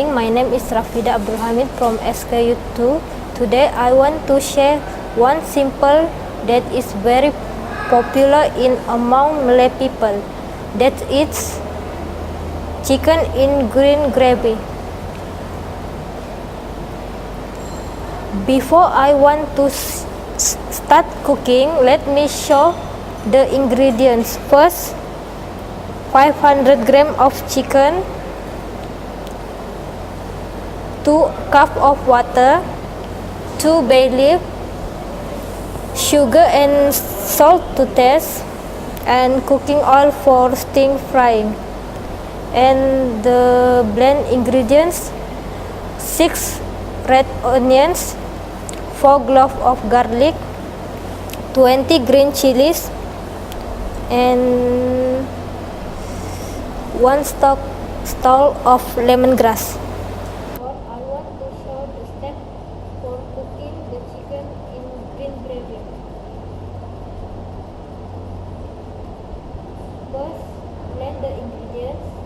morning, my name is Rafida Abdul Hamid from SKU 2. Today I want to share one simple that is very popular in among Malay people. That is chicken in green gravy. Before I want to start cooking, let me show the ingredients. First, 500 grams of chicken, 2 cups of water, 2 bay leaf, sugar and salt to taste, and cooking oil for stir frying. And the blend ingredients: 6 red onions, 4 cloves of garlic, 20 green chilies, and 1 stalk of lemongrass. I want to show the step for cooking the chicken in green gravy. First, blend the ingredients.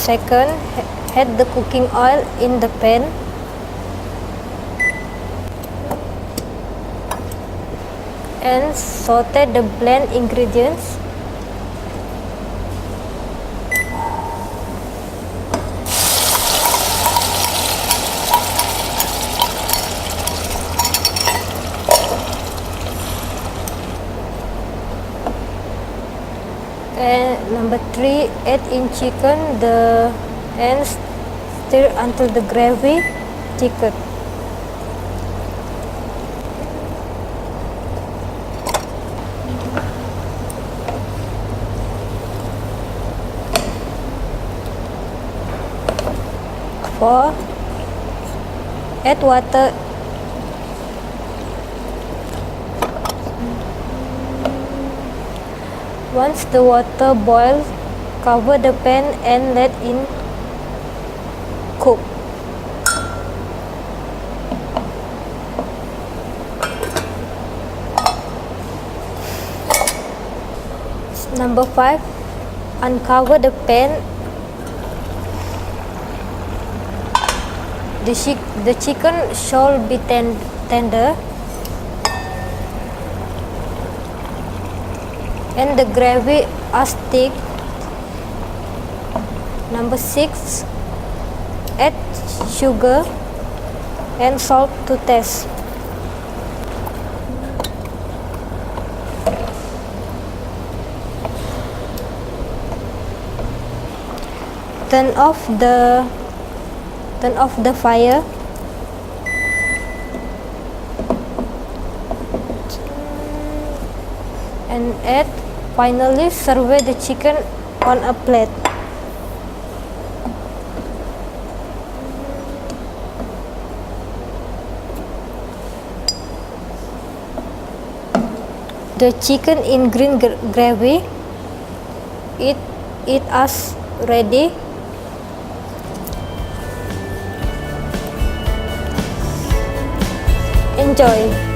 Second, add the cooking oil in the pan. And saute the blend ingredients. And number 3, add in chicken and stir until the gravy thicken. Four, add water. Once the water boils, cover the pan and let it cook. Number 5, uncover the pan. The chicken should be tender, and the gravy is thick. Number 6, add sugar and salt to taste. Turn off the fire. And finally serve the chicken on a plate. The chicken in green gravy, it is ready. Enjoy.